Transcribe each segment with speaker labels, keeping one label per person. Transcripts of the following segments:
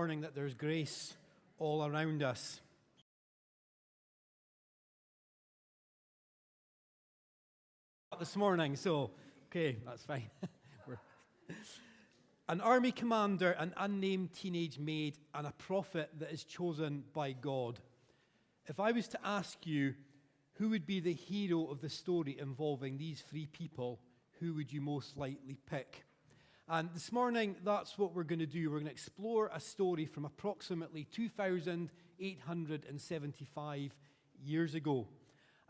Speaker 1: morning that there's grace all around us. This morning, so, okay, that's fine. An army commander, an unnamed teenage maid, and a prophet that is chosen by God. If I was to ask you who would be the hero of the story involving these three people, who would you most likely pick? And this morning, that's what we're going to do. We're going to explore a story from approximately 2,875 years ago.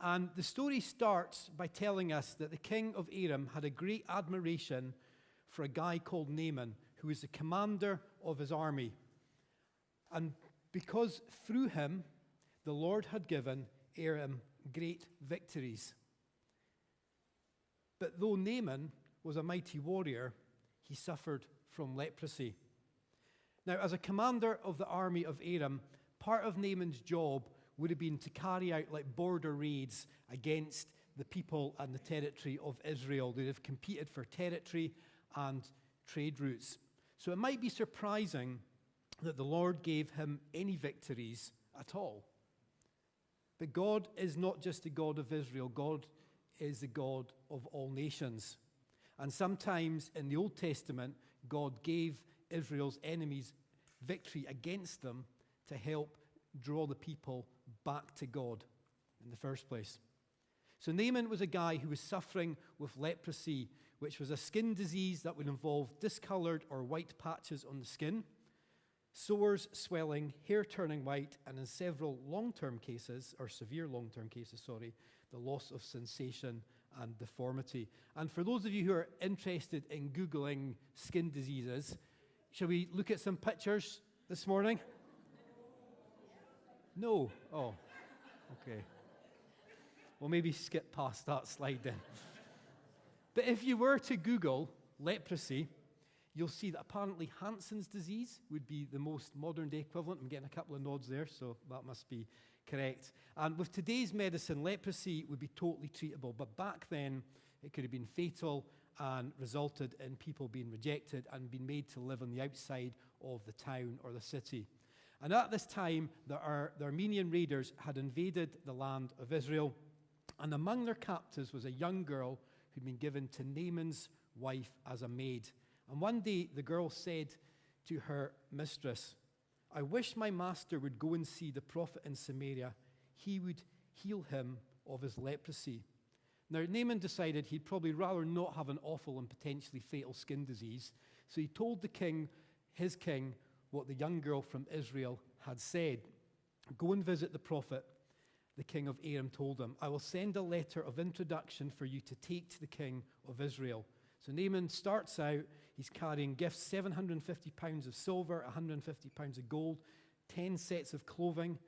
Speaker 1: And the story starts by telling us that the king of Aram had a great admiration for a guy called Naaman, who was the commander of his army. And because through him, the Lord had given Aram great victories. But though Naaman was a mighty warrior, he suffered from leprosy. Now, as a commander of the army of Aram, part of Naaman's job would have been to carry out like border raids against the people and the territory of Israel. They'd have competed for territory and trade routes. So it might be surprising that the Lord gave him any victories at all. But God is not just the God of Israel. God is the God of all nations. And sometimes in the Old Testament, God gave Israel's enemies victory against them to help draw the people back to God in the first place. So Naaman was a guy who was suffering with leprosy, which was a skin disease that would involve discolored or white patches on the skin, sores, swelling, hair turning white, and in several long-term cases, or severe long-term cases, the loss of sensation and deformity. And for those of you who are interested in Googling skin diseases, shall we look at some pictures this morning? No? Oh, okay. Well, maybe skip past that slide then. But if you were to Google leprosy, you'll see that apparently Hansen's disease would be the most modern-day equivalent. I'm getting a couple of nods there, so that must be correct. And with today's medicine, leprosy would be totally treatable. But back then, it could have been fatal and resulted in people being rejected and being made to live on the outside of the town or the city. And at this time, the Armenian raiders had invaded the land of Israel. And among their captives was a young girl who'd been given to Naaman's wife as a maid. And one day, the girl said to her mistress, "I wish my master would go and see the prophet in Samaria. He would heal him of his leprosy." Now, Naaman decided he'd probably rather not have an awful and potentially fatal skin disease. So he told the king, his king, what the young girl from Israel had said. "Go and visit the prophet," the king of Aram told him. "I will send a letter of introduction for you to take to the king of Israel." So Naaman starts out, he's carrying gifts, 750 pounds of silver, 150 pounds of gold, 10 sets of clothing,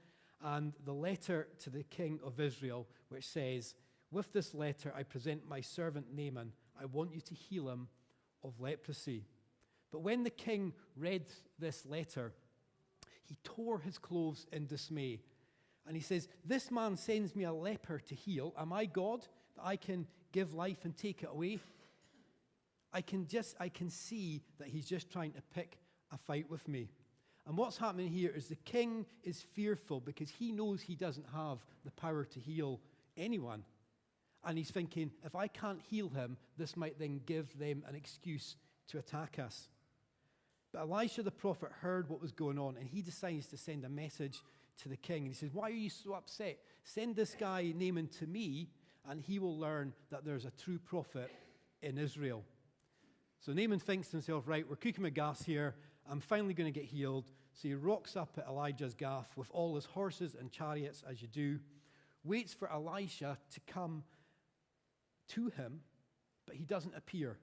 Speaker 1: and the letter to the king of Israel, which says, "With this letter I present my servant Naaman. I want you to heal him of leprosy." But when the king read this letter, he tore his clothes in dismay. And he says, "This man sends me a leper to heal. Am I God that I can give life and take it away?" I can see that he's just trying to pick a fight with me. And what's happening here is the king is fearful because he knows he doesn't have the power to heal anyone. And he's thinking, if I can't heal him, this might then give them an excuse to attack us. But Elisha the prophet heard what was going on, and he decides to send a message to the king. And he says, "Why are you so upset? Send this guy Naaman to me, and he will learn that there's a true prophet in Israel." So Naaman thinks to himself, right, we're cooking with gas here. I'm finally going to get healed. So he rocks up at Elijah's gaff with all his horses and chariots, as you do, waits for Elisha to come to him, but he doesn't appear.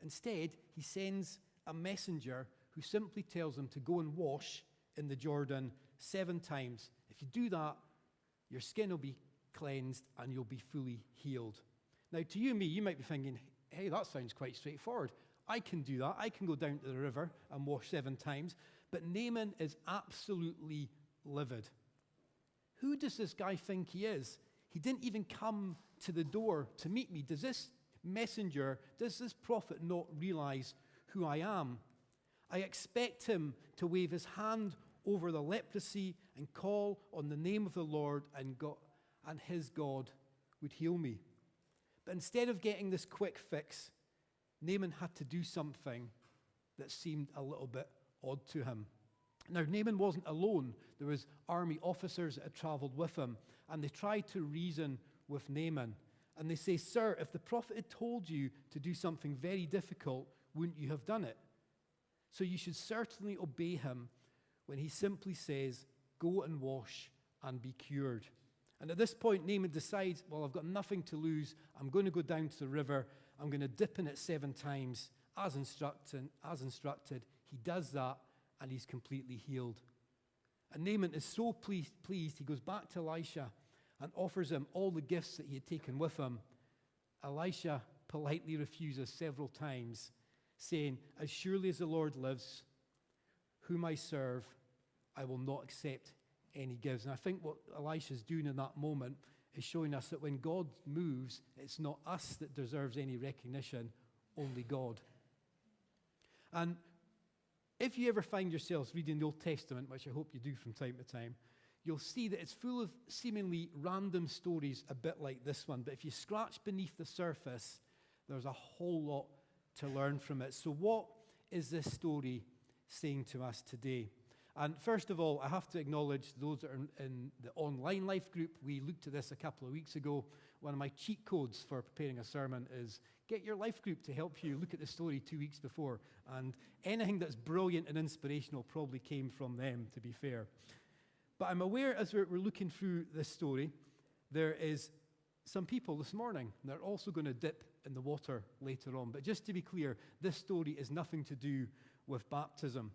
Speaker 1: Instead, he sends a messenger who simply tells him to go and wash in the Jordan 7 times. If you do that, your skin will be cleansed and you'll be fully healed. Now, to you and me, you might be thinking, hey, that sounds quite straightforward. I can do that. I can go down to the river and wash 7 times. But Naaman is absolutely livid. Who does this guy think he is? He didn't even come to the door to meet me. Does this messenger, does this prophet not realize who I am? I expect him to wave his hand over the leprosy and call on the name of the Lord, and his God would heal me. But instead of getting this quick fix, Naaman had to do something that seemed a little bit odd to him. Now, Naaman wasn't alone. There was army officers that had traveled with him, and they tried to reason with Naaman. And they say, "Sir, if the prophet had told you to do something very difficult, wouldn't you have done it? So you should certainly obey him when he simply says, 'Go and wash and be cured.'" And at this point, Naaman decides, well, I've got nothing to lose. I'm going to go down to the river. I'm going to dip in it 7 times as instructed. He does that, and he's completely healed. And Naaman is so pleased, he goes back to Elisha and offers him all the gifts that he had taken with him. Elisha politely refuses several times, saying, "As surely as the Lord lives, whom I serve, I will not accept any gifts." And I think what Elisha's doing in that moment is showing us that when God moves, it's not us that deserves any recognition, only God. And if you ever find yourselves reading the Old Testament, which I hope you do from time to time, you'll see that it's full of seemingly random stories a bit like this one. But if you scratch beneath the surface, there's a whole lot to learn from it. So what is this story saying to us today? And first of all, I have to acknowledge those that are in the online life group. We looked at this a couple of weeks ago. One of my cheat codes for preparing a sermon is get your life group to help you look at the story 2 weeks before. And anything that's brilliant and inspirational probably came from them, to be fair. But I'm aware as we're looking through this story, there is some people this morning that are also going to dip in the water later on. But just to be clear, this story is nothing to do with baptism.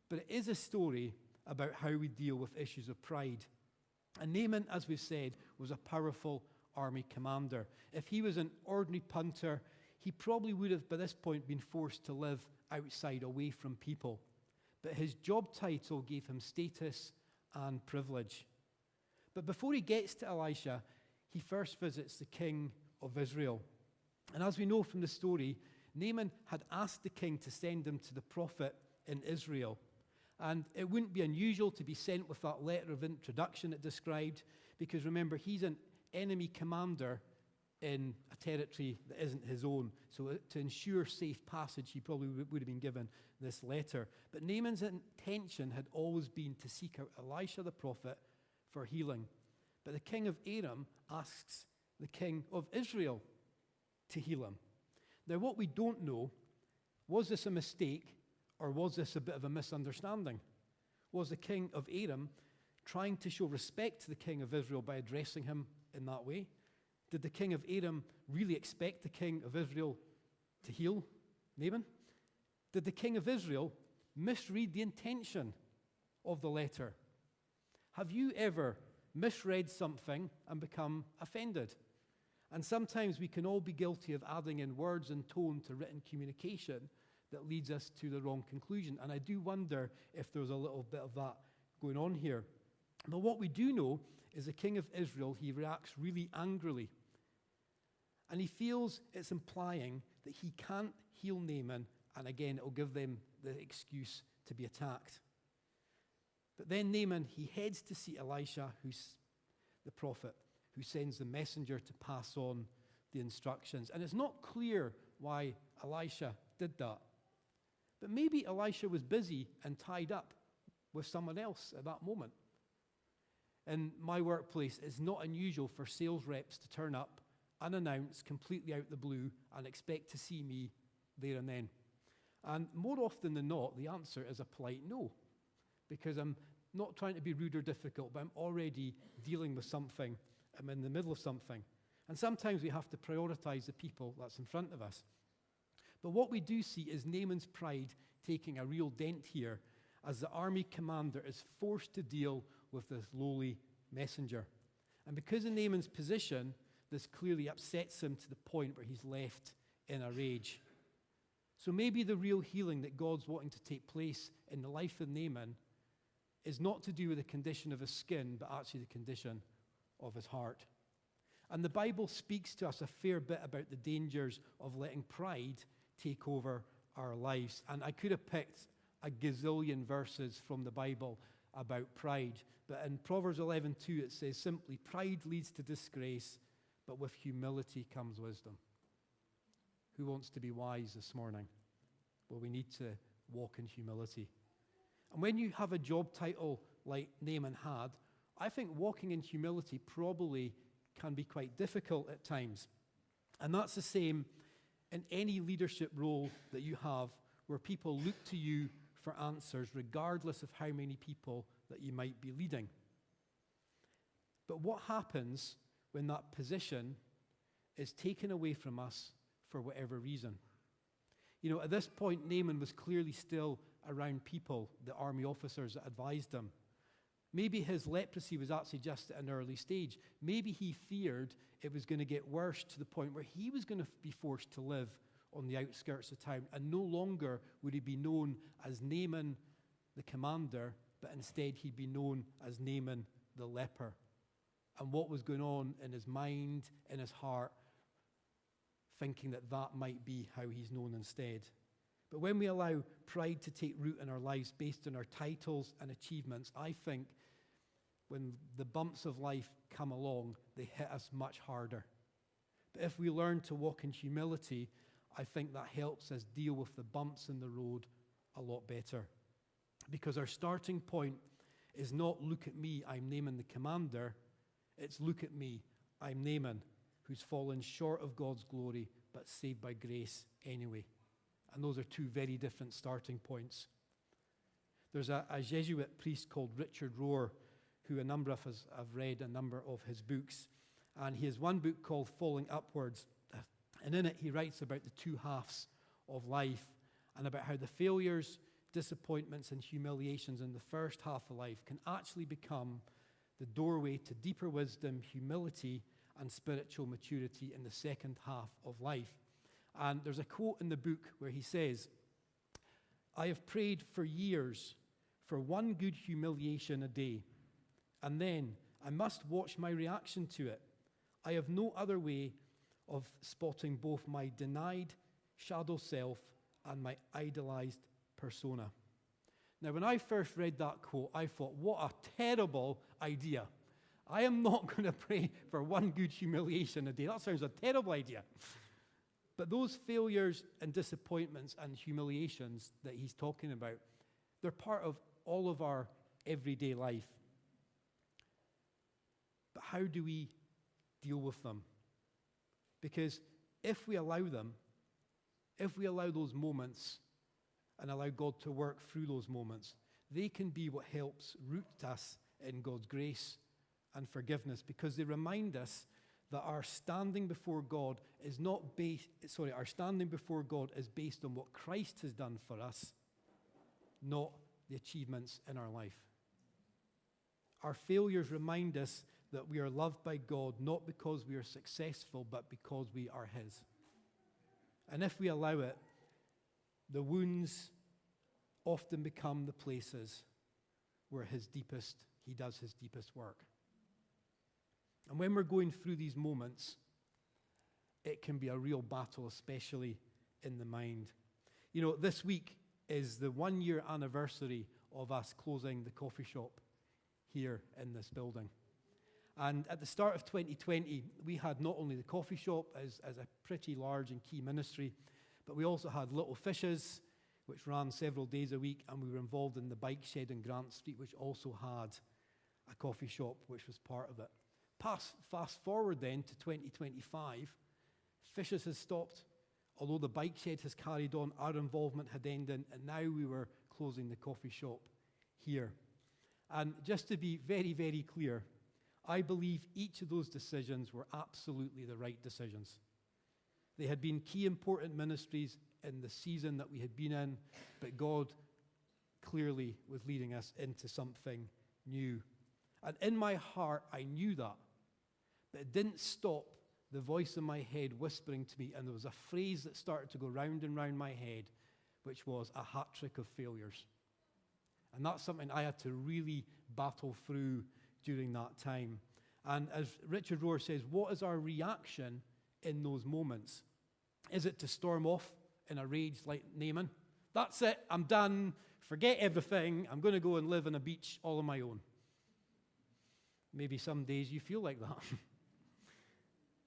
Speaker 1: But it is a story about how we deal with issues of pride. And Naaman, as we've said, was a powerful army commander. If he was an ordinary punter, he probably would have, by this point, been forced to live outside, away from people. But his job title gave him status and privilege. But before he gets to Elisha, he first visits the king of Israel. And as we know from the story, Naaman had asked the king to send him to the prophet in Israel. And it wouldn't be unusual to be sent with that letter of introduction it described, because remember, he's an enemy commander in a territory that isn't his own. So to ensure safe passage, he probably would have been given this letter. But Naaman's intention had always been to seek out Elisha the prophet for healing. But the king of Aram asks the king of Israel to heal him. Now, what we don't know, was this a mistake, or was this a bit of a misunderstanding? Was the king of Aram trying to show respect to the king of Israel by addressing him in that way? Did the king of Aram really expect the king of Israel to heal Naaman? Did the king of Israel misread the intention of the letter? Have you ever misread something and become offended? And sometimes we can all be guilty of adding in words and tone to written communication that leads us to the wrong conclusion. And I do wonder if there's a little bit of that going on here. But what we do know is the king of Israel, he reacts really angrily. And he feels it's implying that he can't heal Naaman, and again, it will give them the excuse to be attacked. But then Naaman, he heads to see Elisha, who's the prophet, who sends the messenger to pass on the instructions. And it's not clear why Elisha did that. But maybe Elisha was busy and tied up with someone else at that moment. In my workplace, it's not unusual for sales reps to turn up unannounced, completely out the blue, and expect to see me there and then. And more often than not, the answer is a polite no, because I'm not trying to be rude or difficult, but I'm already dealing with something. I'm in the middle of something. And sometimes we have to prioritize the people that's in front of us. But what we do see is Naaman's pride taking a real dent here, as the army commander is forced to deal with this lowly messenger. And because of Naaman's position, this clearly upsets him to the point where he's left in a rage. So maybe the real healing that God's wanting to take place in the life of Naaman is not to do with the condition of his skin, but actually the condition of his heart. And the Bible speaks to us a fair bit about the dangers of letting pride take over our lives. And I could have picked a gazillion verses from the Bible about pride, but in Proverbs 11:2 it says simply, pride leads to disgrace, but with humility comes wisdom. Who wants to be wise this morning? Well, we need to walk in humility. And when you have a job title like Naaman had, I think walking in humility probably can be quite difficult at times. And that's the same in any leadership role that you have, where people look to you for answers, regardless of how many people that you might be leading. But what happens when that position is taken away from us for whatever reason? You know, at this point, Naaman was clearly still around people, the army officers that advised him. Maybe his leprosy was actually just at an early stage. Maybe he feared it was going to get worse to the point where he was going to be forced to live on the outskirts of town, and no longer would he be known as Naaman the commander, but instead he'd be known as Naaman the leper. And what was going on in his mind, in his heart, thinking that that might be how he's known instead. But when we allow pride to take root in our lives based on our titles and achievements, I think when the bumps of life come along, they hit us much harder. But if we learn to walk in humility, I think that helps us deal with the bumps in the road a lot better. Because our starting point is not, look at me, I'm Naaman the commander. It's, look at me, I'm Naaman, who's fallen short of God's glory, but saved by grace anyway. And those are two very different starting points. There's a Jesuit priest called Richard Rohr, who a number of us have read a number of his books. And he has one book called Falling Upwards. And in it, he writes about the two halves of life and about how the failures, disappointments, and humiliations in the first half of life can actually become the doorway to deeper wisdom, humility, and spiritual maturity in the second half of life. And there's a quote in the book where he says, I have prayed for years for one good humiliation a day, and then I must watch my reaction to it. I have no other way of spotting both my denied shadow self and my idolized persona. Now, when I first read that quote, I thought, what a terrible idea. I am not going to pray for one good humiliation a day. That sounds a terrible idea. But those failures and disappointments and humiliations that he's talking about, they're part of all of our everyday life. But how do we deal with them? Because if we allow them, if we allow those moments and allow God to work through those moments, they can be what helps root us in God's grace and forgiveness, because they remind us that our standing before God is our standing before God is based on what Christ has done for us, not the achievements in our life. Our failures remind us that we are loved by God, not because we are successful, but because we are His. And if we allow it, the wounds often become the places where He does His deepest work. And when we're going through these moments, it can be a real battle, especially in the mind. You know, this week is the 1-year anniversary of us closing the coffee shop here in this building. And at the start of 2020, we had not only the coffee shop as a pretty large and key ministry, but we also had Little Fishes, which ran several days a week, and we were involved in the bike shed in Grant Street, which also had a coffee shop, which was part of it. Fast forward then to 2025, Fishes has stopped, although the bike shed has carried on, our involvement had ended, and now we were closing the coffee shop here. And just to be very, very clear, I believe each of those decisions were absolutely the right decisions. They had been key important ministries in the season that we had been in, but God clearly was leading us into something new. And in my heart, I knew that. But it didn't stop the voice in my head whispering to me, and there was a phrase that started to go round and round my head, which was a hat trick of failures. And that's something I had to really battle through during that time. And as Richard Rohr says, what is our reaction in those moments? Is it to storm off in a rage like Naaman. That's it, I'm done, forget everything, I'm going to go and live on a beach all on my own. Maybe some days you feel like that.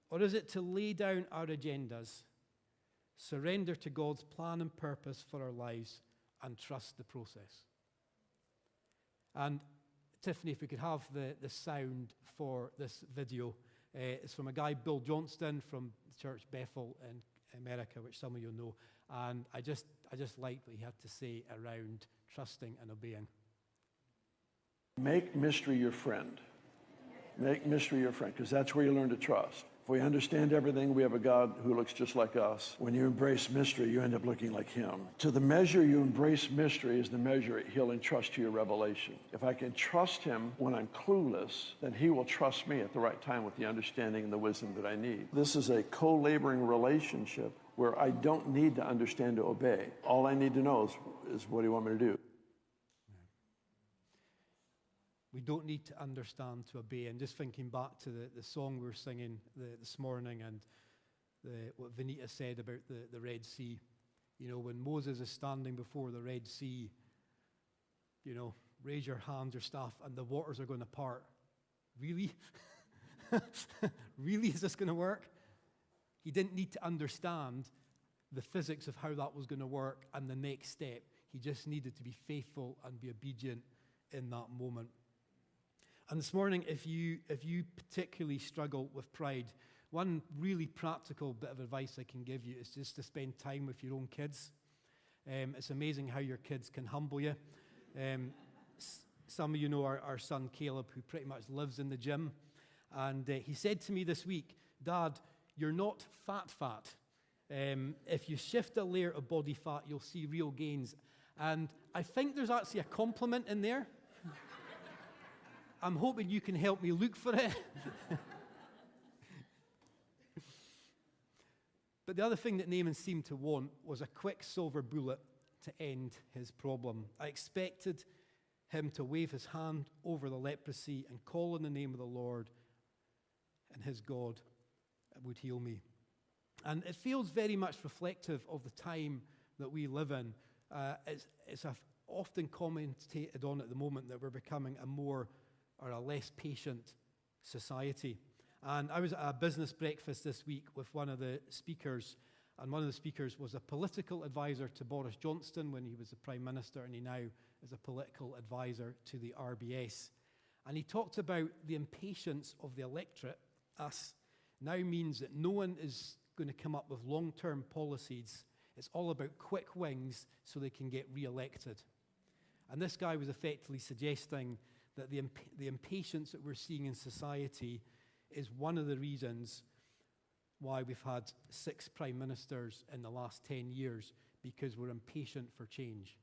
Speaker 1: Or is it to lay down our agendas, surrender to God's plan and purpose for our lives, and trust the process? And Tiffany, if we could have the sound for this video. It's from a guy, Bill Johnston, from the church Bethel in America, which some of you know. And I just liked what he had to say around trusting and obeying.
Speaker 2: Make mystery your friend. Make mystery your friend, because that's where you learn to trust. If we understand everything, we have a God who looks just like us. When you embrace mystery, you end up looking like him. To the measure you embrace mystery is the measure he'll entrust to your revelation. If I can trust him when I'm clueless, then he will trust me at the right time with the understanding and the wisdom that I need. This is a co-laboring relationship where I don't need to understand to obey. All I need to know is what do you want me to do?
Speaker 1: We don't need to understand to obey. And just thinking back to the song we were singing this morning, and what Vanita said about the Red Sea. You know, when Moses is standing before the Red Sea, you know, raise your hands or staff and the waters are going to part. Really? Really, is this going to work? He didn't need to understand the physics of how that was going to work and the next step. He just needed to be faithful and be obedient in that moment. And this morning, if you particularly struggle with pride, one really practical bit of advice I can give you is just to spend time with your own kids. It's amazing how your kids can humble you. Some of you know our son Caleb, who pretty much lives in the gym. And he said to me this week, "Dad, you're not fat. If you shift a layer of body fat, you'll see real gains." And I think there's actually a compliment in there. I'm hoping you can help me look for it. But the other thing that Naaman seemed to want was a quick silver bullet to end his problem. I expected him to wave his hand over the leprosy and call on the name of the Lord, and his God would heal me. And it feels very much reflective of the time that we live in. It's often commented on at the moment that we're becoming a less patient society. And I was at a business breakfast this week with one of the speakers, and one of the speakers was a political advisor to Boris Johnson when he was the Prime Minister, and he now is a political advisor to the RBS. And he talked about the impatience of the electorate, us, now means that no one is going to come up with long-term policies. It's all about quick wins so they can get re-elected. And this guy was effectively suggesting that the impatience that we're seeing in society is one of the reasons why we've had 6 prime ministers in the last 10 years, because we're impatient for change.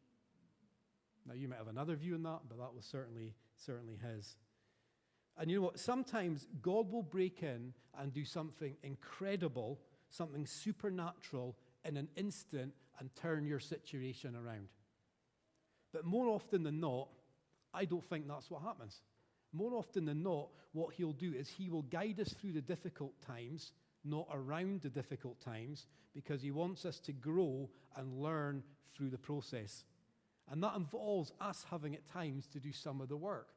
Speaker 1: Now, you might have another view on that, but that was certainly his. And you know what? Sometimes God will break in and do something incredible, something supernatural in an instant and turn your situation around. But more often than not, I don't think that's what happens. More often than not, what he'll do is he will guide us through the difficult times, not around the difficult times, because he wants us to grow and learn through the process. And that involves us having at times to do some of the work.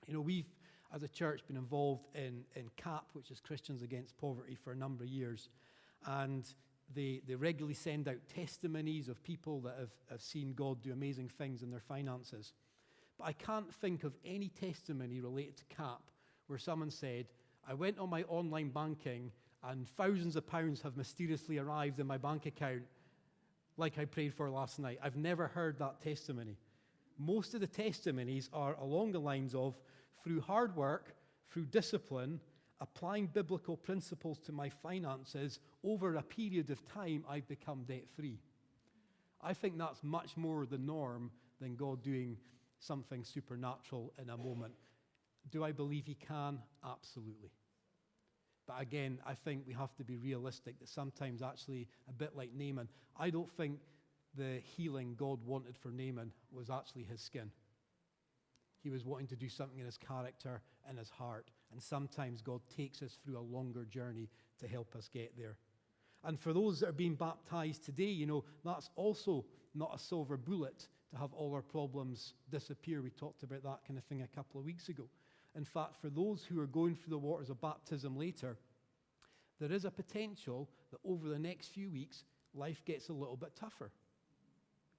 Speaker 1: You know, we've, as a church, been involved in CAP, which is Christians Against Poverty, for a number of years. And they regularly send out testimonies of people that have seen God do amazing things in their finances. But I can't think of any testimony related to CAP where someone said, "I went on my online banking and thousands of pounds have mysteriously arrived in my bank account like I prayed for last night." I've never heard that testimony. Most of the testimonies are along the lines of, through hard work, through discipline, applying biblical principles to my finances, over a period of time, I've become debt-free. I think that's much more the norm than God doing something supernatural in a moment. Do I believe he can? Absolutely. But again, I think we have to be realistic that sometimes, actually, a bit like Naaman, I don't think the healing God wanted for Naaman was actually his skin. He was wanting to do something in his character and his heart. And sometimes God takes us through a longer journey to help us get there. And for those that are being baptized today, that's also not a silver bullet to have all our problems disappear. We talked about that kind of thing a couple of weeks ago. In fact, for those who are going through the waters of baptism later, there is a potential that over the next few weeks, life gets a little bit tougher.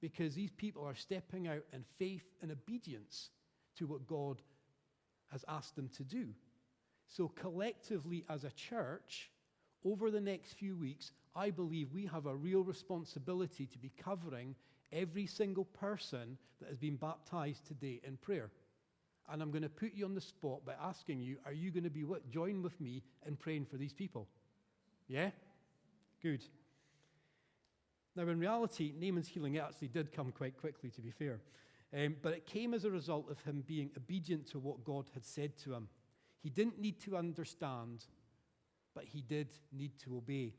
Speaker 1: Because these people are stepping out in faith and obedience to what God has asked them to do. So collectively as a church, over the next few weeks, I believe we have a real responsibility to be covering every single person that has been baptized today in prayer. And I'm going to put you on the spot by asking you, are you going to join with me in praying for these people? Yeah? Good. Now, in reality, Naaman's healing actually did come quite quickly, to be fair. But it came as a result of him being obedient to what God had said to him. He didn't need to understand, but he did need to obey.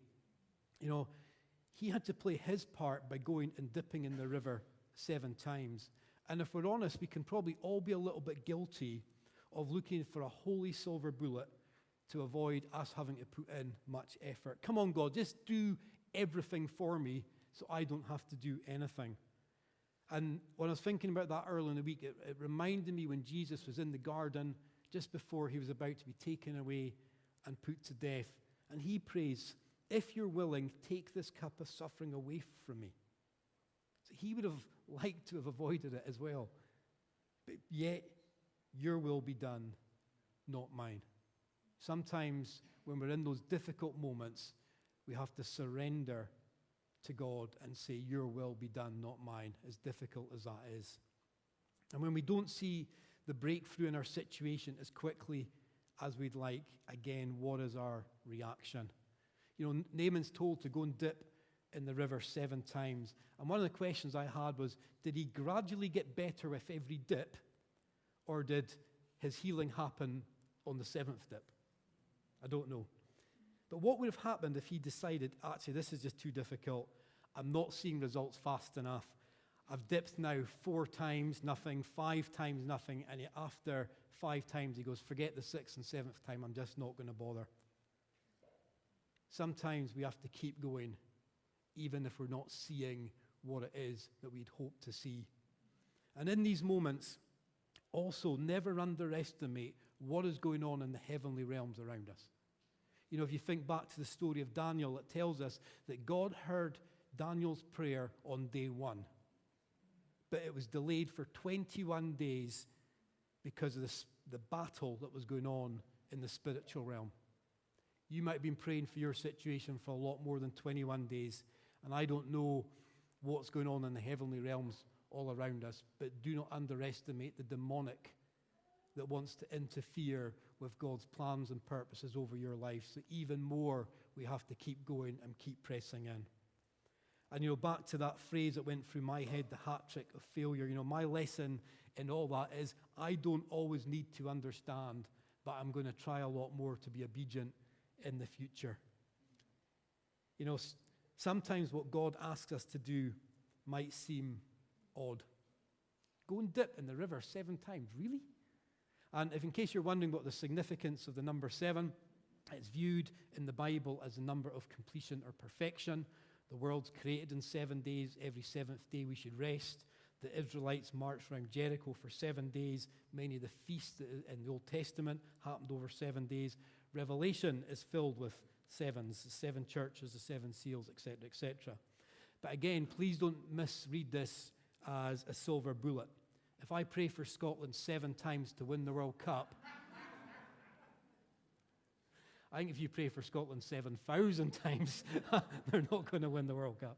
Speaker 1: He had to play his part by going and dipping in the river 7 times. And if we're honest, we can probably all be a little bit guilty of looking for a holy silver bullet to avoid us having to put in much effort. Come on, God, just do everything for me so I don't have to do anything. And when I was thinking about that earlier in the week, it reminded me when Jesus was in the garden just before he was about to be taken away and put to death. And he prays, if you're willing, take this cup of suffering away from me. So he would have liked to have avoided it as well. But yet, your will be done, not mine. Sometimes when we're in those difficult moments, we have to surrender to God and say, your will be done, not mine, as difficult as that is. And when we don't see the breakthrough in our situation as quickly as we'd like, again, what is our reaction? Naaman's told to go and dip in the river 7 times. And one of the questions I had was, did he gradually get better with every dip, or did his healing happen on the 7th dip? I don't know. But what would have happened if he decided, actually, this is just too difficult. I'm not seeing results fast enough. I've dipped now 4 times, nothing, 5 times, nothing. And after 5 times, he goes, forget the 6th and 7th time. I'm just not going to bother. Sometimes we have to keep going, even if we're not seeing what it is that we'd hope to see. And in these moments, also, never underestimate what is going on in the heavenly realms around us. If you think back to the story of Daniel, it tells us that God heard Daniel's prayer on day 1. But it was delayed for 21 days because of the battle that was going on in the spiritual realm. You might have been praying for your situation for a lot more than 21 days, and I don't know what's going on in the heavenly realms all around us, but do not underestimate the demonic that wants to interfere with God's plans and purposes over your life. So even more, we have to keep going and keep pressing in. And back to that phrase that went through my head, the hat trick of failure. My lesson in all that is I don't always need to understand, but I'm going to try a lot more to be obedient in the future. Sometimes what God asks us to do might seem odd. Go and dip in the river 7 times, really? And if in case you're wondering what the significance of the number 7, it's viewed in the Bible as a number of completion or perfection. The world's created in 7 days. Every 7th day we should rest. The Israelites marched around Jericho for 7 days. Many of the feasts in the Old Testament happened over 7 days. Revelation is filled with 7s, the 7 churches, the 7 seals, etc., etc. But again, please don't misread this as a silver bullet. If I pray for Scotland 7 times to win the World Cup, I think if you pray for Scotland 7,000 times, they're not going to win the World Cup.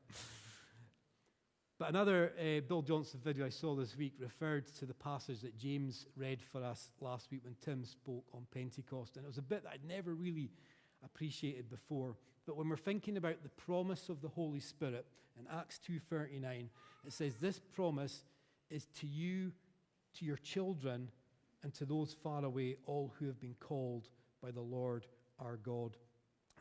Speaker 1: But another Bill Johnson video I saw this week referred to the passage that James read for us last week when Tim spoke on Pentecost. And it was a bit that I'd never really appreciated before. But when we're thinking about the promise of the Holy Spirit in Acts 2:39, it says, this promise is to you, to your children, and to those far away, all who have been called by the Lord our God.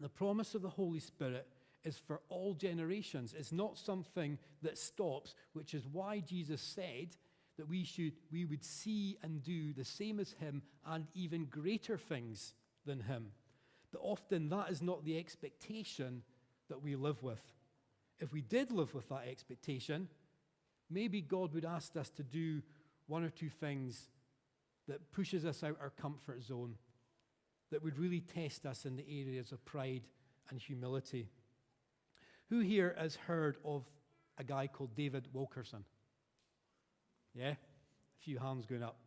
Speaker 1: The promise of the Holy Spirit is for all generations. It's not something that stops, which is why Jesus said that we would see and do the same as him and even greater things than him. But often that is not the expectation that we live with. If we did live with that expectation, maybe God would ask us to do one or two things that pushes us out our comfort zone, that would really test us in the areas of pride and humility. Who here has heard of a guy called David Wilkerson? Yeah? A few hands going up.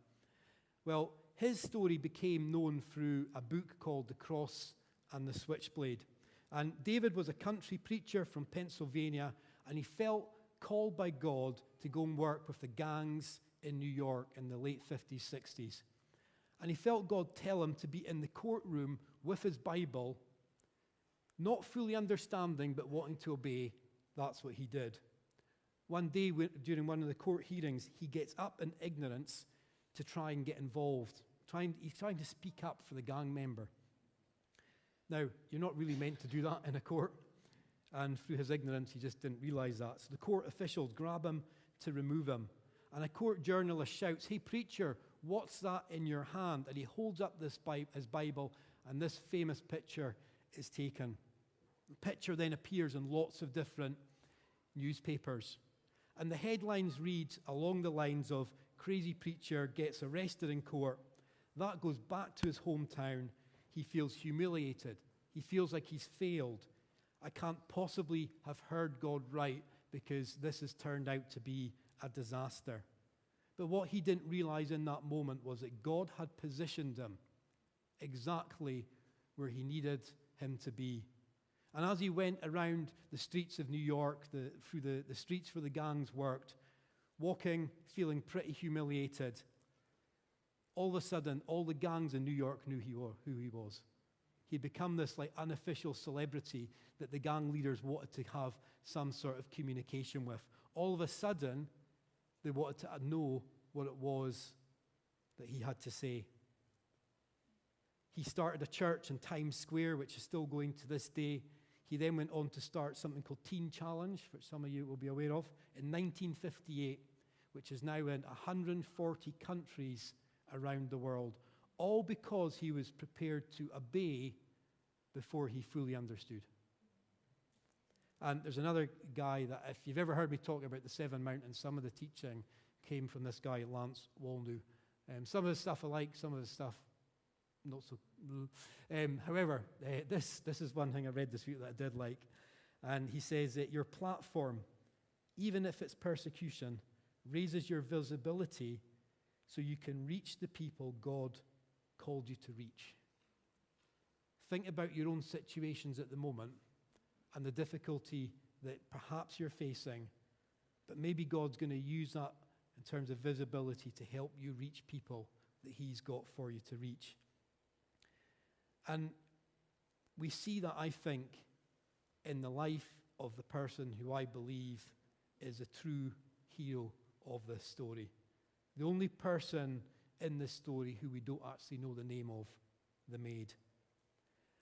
Speaker 1: Well, his story became known through a book called The Cross and the Switchblade. And David was a country preacher from Pennsylvania, and he felt called by God to go and work with the gangs in New York in the late 50s, 60s. And he felt God tell him to be in the courtroom with his Bible, not fully understanding but wanting to obey. That's what he did. One day during one of the court hearings, he gets up in ignorance to try and get involved. He's trying to speak up for the gang member. Now, you're not really meant to do that in a court. And through his ignorance, he just didn't realize that. So the court officials grab him to remove him. And a court journalist shouts, "Hey, preacher, what's that in your hand?" And he holds up his Bible, and this famous picture is taken. The picture then appears in lots of different newspapers. And the headlines read along the lines of, "Crazy preacher gets arrested in court." That goes back to his hometown. He feels humiliated. He feels like he's failed. I can't possibly have heard God right because this has turned out to be a disaster. But what he didn't realize in that moment was that God had positioned him exactly where he needed him to be. And as he went around the streets of New York, through the streets where the gangs worked, walking, feeling pretty humiliated, all of a sudden, all the gangs in New York knew who he was. He'd become this like unofficial celebrity that the gang leaders wanted to have some sort of communication with. All of a sudden, they wanted to know what it was that he had to say. He started a church in Times Square, which is still going to this day. He then went on to start something called Teen Challenge, which some of you will be aware of, in 1958, which is now in 140 countries around the world, all because he was prepared to obey before he fully understood. And there's another guy that, if you've ever heard me talk about the Seven Mountains, some of the teaching came from this guy, Lance Wallnau. Some of the stuff I like, some of the stuff not so. However, this is one thing I read this week that I did like. And he says that your platform, even if it's persecution, raises your visibility so you can reach the people God called you to reach. Think about your own situations at the moment and the difficulty that perhaps you're facing, but maybe God's going to use that in terms of visibility to help you reach people that He's got for you to reach. And we see that, I think, in the life of the person who I believe is a true hero of this story. The only person in this story who we don't actually know the name of, the maid.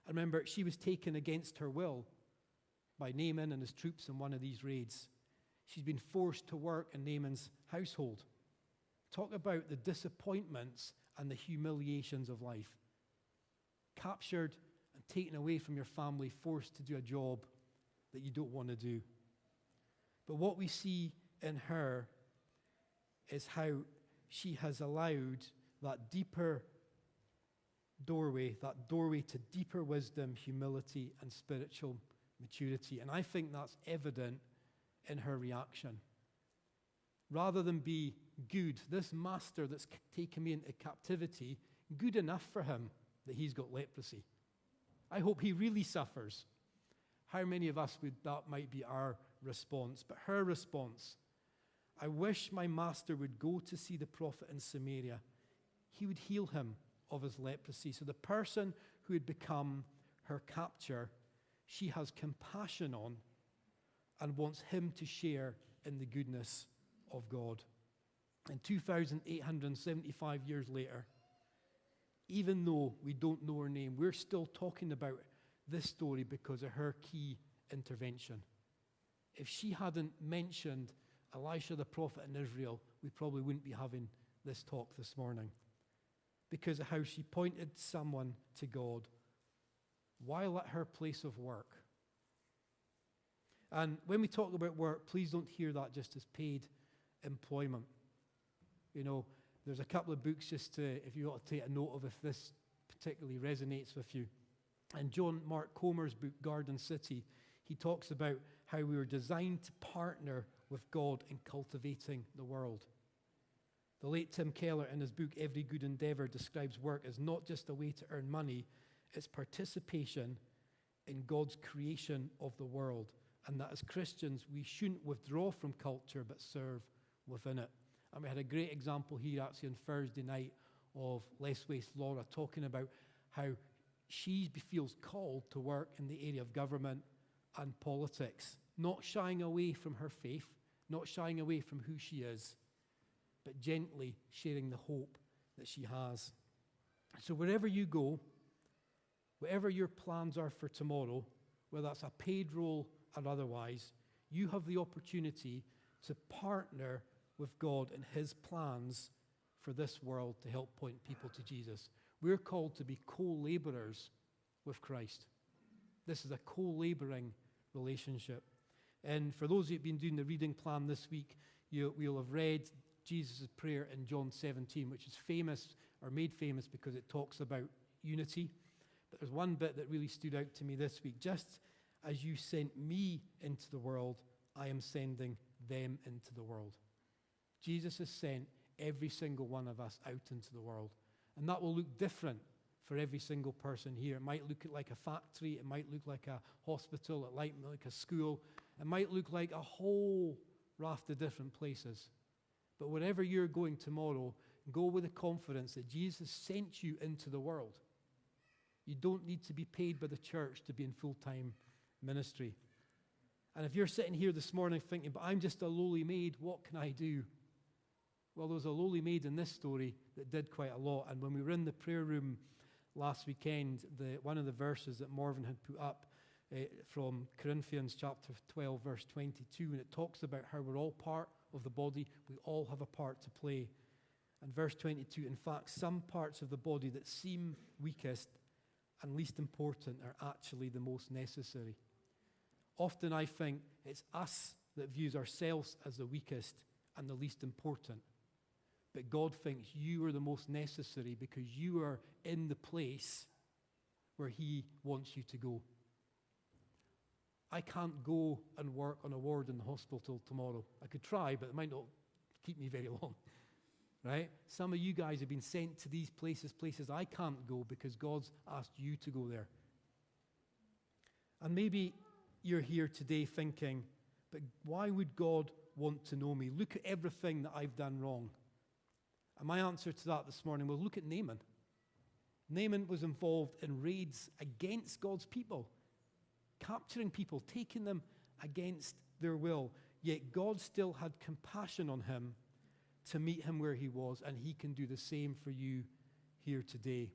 Speaker 1: I remember she was taken against her will by Naaman and his troops in one of these raids. She's been forced to work in Naaman's household. Talk about the disappointments and the humiliations of life. Captured and taken away from your family, forced to do a job that you don't want to do. But what we see in her is how she has allowed that deeper doorway to deeper wisdom, humility, and spiritual maturity. And I think that's evident in her reaction. Rather than be good, this master that's taken me into captivity, good enough for him that he's got leprosy. I hope he really suffers. How many of us that might be our response? But her response, I wish my master would go to see the prophet in Samaria. He would heal him of his leprosy. So the person who had become her captor, she has compassion on and wants him to share in the goodness of God. And 2,875 years later, even though we don't know her name, we're still talking about this story because of her key intervention. If she hadn't mentioned Elisha the prophet in Israel, we probably wouldn't be having this talk this morning. Because of how she pointed someone to God while at her place of work. And when we talk about work, please don't hear that just as paid employment. You know, there's a couple of books just to, if you want to take a note of if this particularly resonates with you. And John Mark Comer's book, Garden City, he talks about how we were designed to partner with God in cultivating the world. The late Tim Keller, in his book, Every Good Endeavor, describes work as not just a way to earn money, it's participation in God's creation of the world. And that as Christians, we shouldn't withdraw from culture, but serve within it. And we had a great example here actually on Thursday night of Less Waste Laura talking about how she feels called to work in the area of government and politics, not shying away from her faith, not shying away from who she is, but gently sharing the hope that she has. So wherever you go, whatever your plans are for tomorrow, whether that's a paid role or otherwise, you have the opportunity to partner with God in His plans for this world to help point people to Jesus. We're called to be co-laborers with Christ. This is a co-laboring relationship. And for those of you who've been doing the reading plan this week, you'll have read Jesus' prayer in John 17, which is famous or made famous because it talks about unity. But there's one bit that really stood out to me this week. Just as you sent me into the world, I am sending them into the world. Jesus has sent every single one of us out into the world. And that will look different for every single person here. It might look like a factory. It might look like a hospital. It might look like a school. It might look like a whole raft of different places. But wherever you're going tomorrow, go with the confidence that Jesus sent you into the world. You don't need to be paid by the church to be in full-time ministry. And if you're sitting here this morning thinking, but I'm just a lowly maid, what can I do? Well, there was a lowly maid in this story that did quite a lot. And when we were in the prayer room last weekend, one of the verses that Morven had put up from Corinthians chapter 12, verse 22, and it talks about how we're all part of the body. We all have a part to play. And verse 22, in fact, some parts of the body that seem weakest and least important are actually the most necessary. Often I think it's us that views ourselves as the weakest and the least important. But God thinks you are the most necessary because you are in the place where He wants you to go. I can't go and work on a ward in the hospital tomorrow. I could try, but it might not keep me very long. Right? Some of you guys have been sent to these places I can't go because God's asked you to go there. And maybe you're here today thinking, but why would God want to know me? Look at everything that I've done wrong. And my answer to that this morning, well, look at Naaman. Naaman was involved in raids against God's people, capturing people, taking them against their will. Yet God still had compassion on him to meet him where he was, and He can do the same for you here today.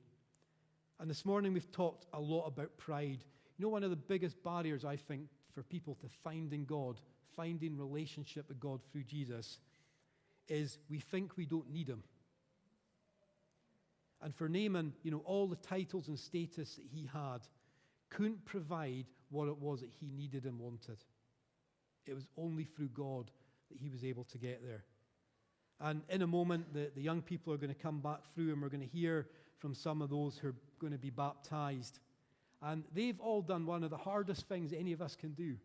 Speaker 1: And this morning we've talked a lot about pride. You know, one of the biggest barriers, I think, for people to finding God, finding relationship with God through Jesus, is we think we don't need Him. And for Naaman, you know, all the titles and status that he had couldn't provide what it was that he needed and wanted. It was only through God that he was able to get there. And in a moment, the young people are going to come back through, and we're going to hear from some of those who are going to be baptized. And they've all done one of the hardest things any of us can do.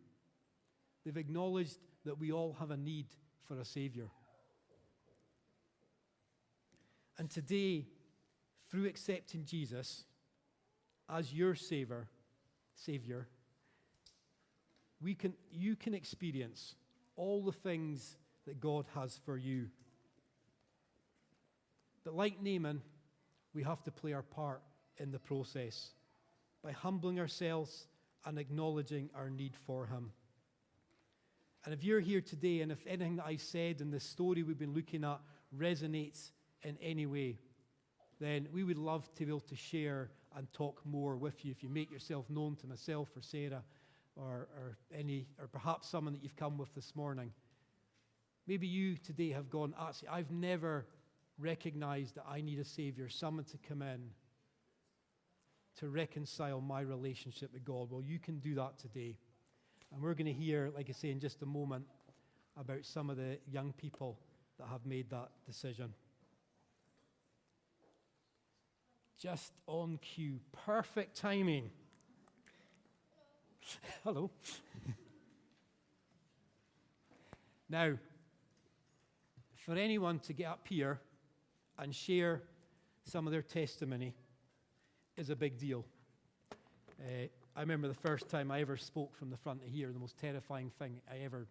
Speaker 1: They've acknowledged that we all have a need for a Savior. And today, through accepting Jesus as your Savior, you can experience all the things that God has for you. But like Naaman, we have to play our part in the process by humbling ourselves and acknowledging our need for Him. And if you're here today, and if anything that I said in the story we've been looking at resonates in any way, then we would love to be able to share and talk more with you. If you make yourself known to myself or Sarah or perhaps someone that you've come with this morning. Maybe you today have gone, actually, I've never recognized that I need a Savior, someone to come in to reconcile my relationship with God. Well, you can do that today. And we're going to hear, like I say, in just a moment, about some of the young people that have made that decision. Just on cue. Perfect timing. Hello. Now, for anyone to get up here and share some of their testimony is a big deal. I remember the first time I ever spoke from the front of here, the most terrifying thing I ever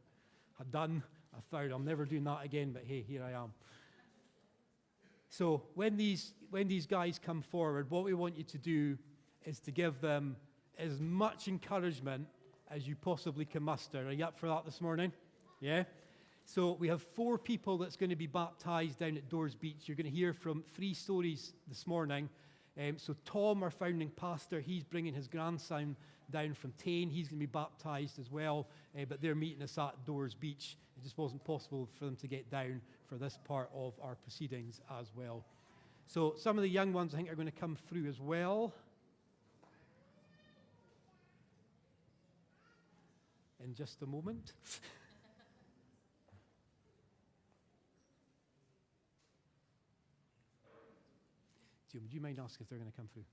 Speaker 1: had done. I vowed I'm never doing that again, but hey, here I am. So when these guys come forward, what we want you to do is to give them as much encouragement as you possibly can muster. Are you up for that this morning? Yeah? So we have 4 people that's going to be baptized down at Doors Beach. You're going to hear from 3 stories this morning. So Tom, our founding pastor, he's bringing his grandson down from Tain. He's going to be baptized as well, but they're meeting us at Doors Beach. It just wasn't possible for them to get down for this part of our proceedings as well. So some of the young ones I think are going to come through as well. In just a moment. Jim, would you mind asking if they're going to come through?